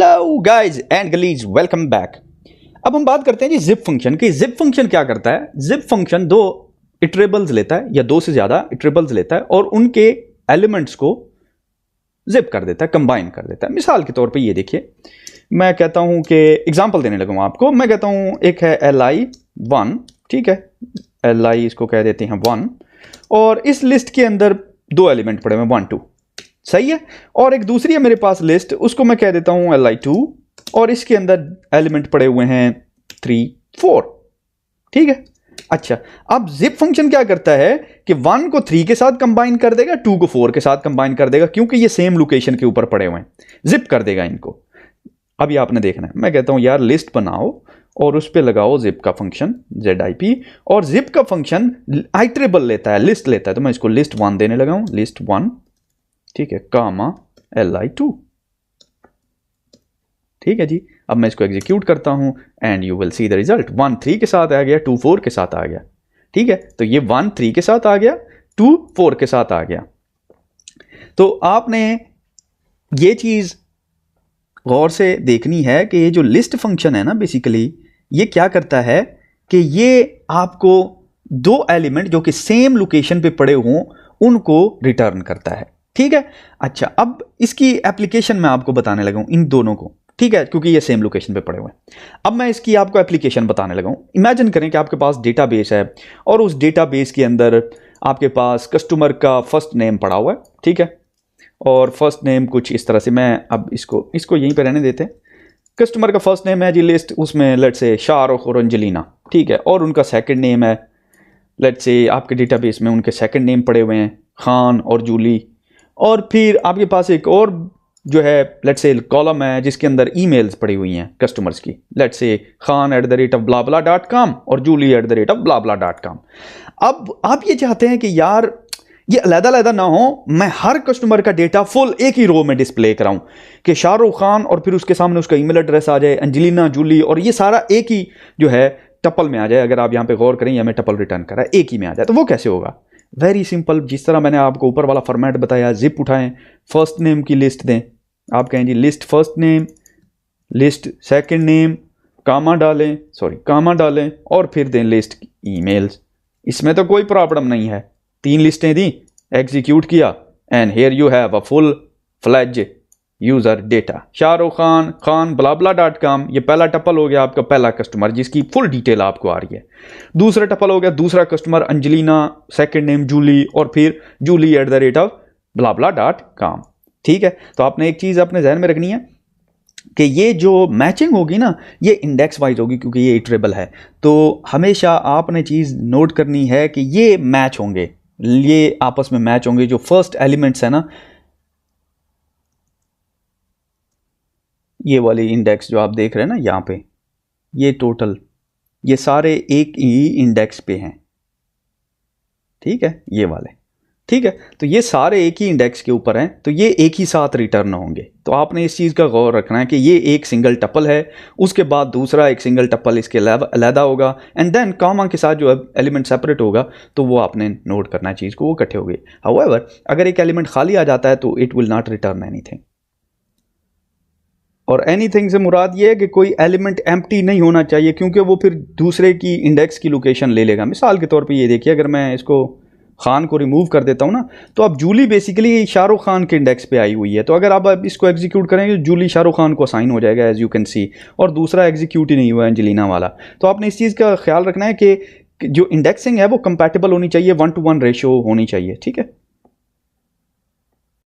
Hello guys and girls, welcome back. अब हम बात करते हैं जी जिप फंक्शन की। जिप फंक्शन क्या करता है? जिप फंक्शन दो इटरेबल्स लेता है या दो से ज्यादा इटरेबल्स लेता है और उनके एलिमेंट्स को जिप कर देता है, कंबाइन कर देता है। मिसाल के तौर पे ये देखिए, मैं कहता हूं कि एग्जांपल देने लगूंगा आपको। मैं कहता हूं एक है li1, ठीक है, li इसको कह देते हैं 1, और इस लिस्ट के अंदर दो एलिमेंट पड़े हुए 1 2, सही है। और एक दूसरी है मेरे पास लिस्ट, उसको मैं कह देता हूं li2, और इसके अंदर एलिमेंट पड़े हुए हैं 3 4, ठीक है। अच्छा, अब जिप फंक्शन क्या करता है कि 1 को 3 के साथ कंबाइन कर देगा, 2 को 4 के साथ कंबाइन कर देगा, क्योंकि ये सेम लोकेशन के ऊपर पड़े हुए हैं, जिप कर देगा इनको। अब ये आपने देखना है, मैं कहता हूं यार लिस्ट बनाओ और उस पर लगाओ जिप का फंक्शन zip, और जिप का फंक्शन आइटरेबल लेता है, लिस्ट लेता है, तो मैं इसको list1 देने लगा हूं, list1, ठीक है, कामा li2, ठीक है जी। अब मैं इसको एग्जीक्यूट करता हूं and you will see the result. 1 3 के साथ आ गया, 2 4 के साथ आ गया, ठीक है। तो ये 1 3 के साथ आ गया, 2 4 के साथ आ गया। तो आपने ये चीज गौर से देखनी है कि ये जो लिस्ट फंक्शन है ना, बेसिकली ये क्या करता है कि ये आपको दो एलिमेंट जो कि सेम लोकेशन पे पड़े हों उनको रिटर्न करता है, ठीक है। अच्छा, अब इसकी एप्लीकेशन मैं आपको बताने लगा हूं इन दोनों को, ठीक है, क्योंकि ये सेम लोकेशन पे पड़े हुए हैं। अब मैं इसकी आपको एप्लीकेशन बताने लगा हूं। इमेजिन करें कि आपके पास डेटाबेस है और उस डेटाबेस के अंदर आपके पास कस्टमर का फर्स्ट नेम पड़ा हुआ है, ठीक है, और फर्स्ट नेम कुछ इस तरह से, मैं अब इसको यहीं पे रहने देते हैं। कस्टमर का फर्स्ट नेम है जी लिस्ट, उसमें लेट्स से शाहरुख और अंजलिना, ठीक है, और उनका सेकंड नेम है, लेट्स से आपके डेटाबेस में उनके सेकंड नेम पड़े हुए हैं खान और जूली, और फिर आपके पास एक और जो है लेट्स से कॉलम है जिसके अंदर ईमेल्स पड़ी हुई हैं कस्टमर्स की, लेट्स से khan@blabla.com और julie@blabla.com। अब आप ये चाहते हैं कि यार ये अलग-अलग ना हो, मैं हर कस्टमर का डेटा फुल एक ही रो में डिस्प्ले कराऊं कि शाहरुख खान और फिर उसके सामने उसका ईमेल एड्रेस आ जाए, अंजलिना, जूली, और ये सारा एक ही जो है टपल में आ जाए। अगर आप यहां पे गौर करें, हमें टपल रिटर्न करा है, एक ही में आ जाए, तो वो कैसे होगा? वेरी सिंपल, जिस तरह मैंने आपको ऊपर वाला फॉर्मेट बताया, जिप उठाएं, फर्स्ट नेम की लिस्ट दें, आप कहें जी list first name, list second name, comma डालें और फिर दें लिस्ट ईमेल्स। इसमें तो कोई प्रॉब्लम नहीं है, 3 लिस्टें दी, एग्जीक्यूट किया, and here you have a full fledge user data. Shahrukh Khan blabla.com, ये पहला टपल हो गया आपका पहला कस्टमर जिसकी फुल डिटेल आपको आ रही है। दूसरा टपल हो गया दूसरा customer Angelina, second name Julie, और फिर julie@blabla.com, ठीक है। तो आपने एक चीज अपने जहन में रखनी है कि ये जो मैचिंग होगी ना, ये इंडेक्स वाइज होगी, क्योंकि ये इटरेबल है। तो हमेशा आपने चीज नोट करनी है कि ये मैच होंगे, ये आपस में मैच होंगे। जो फर्स्ट एलिमेंट्स है ना, ये वाली इंडेक्स जो आप देख रहे हैं ना यहाँ पे, ये टोटल ये सारे एक ही इंडेक्स पे हैं, ठीक है, ये वाले, ठीक है। तो ये सारे एक ही इंडेक्स के ऊपर हैं, तो ये एक ही साथ रिटर्न होंगे। तो आपने इस चीज़ का गौर रखना है कि ये एक सिंगल टपल है, उसके बाद दूसरा एक सिंगल टपल इसके अलहदा होगा, एंड देन कॉमा के साथ जो एलिमेंट सेपरेट होगा तो वो आपने नोट करना है चीज़ को, वो इकट्ठे हो गए। हाउएवर अगर एक एलिमेंट खाली आ जाता है तो it will not return anything. और एनीथिंग से मुराद ये है कि कोई एलिमेंट एम्प्टी नहीं होना चाहिए, क्योंकि वो फिर दूसरे की इंडेक्स की लोकेशन ले लेगा। मिसाल के तौर पे ये देखिए, अगर मैं इसको खान को रिमूव कर देता हूँ ना, तो अब जूली बेसिकली शाहरुख खान के इंडेक्स पे आई हुई है। तो अगर आप इसको एग्जीक्यूट करेंगे, जूली शाहरुख खान को असाइन हो जाएगा एज यू कैन सी, और दूसरा एग्जीक्यूट ही नहीं हुआ अंजलिना वाला। तो आपने इस चीज़ का ख्याल रखना है कि जो इंडेक्सिंग है वो कंपैटिबल होनी चाहिए, 1 to 1 रेशियो होनी चाहिए, ठीक है।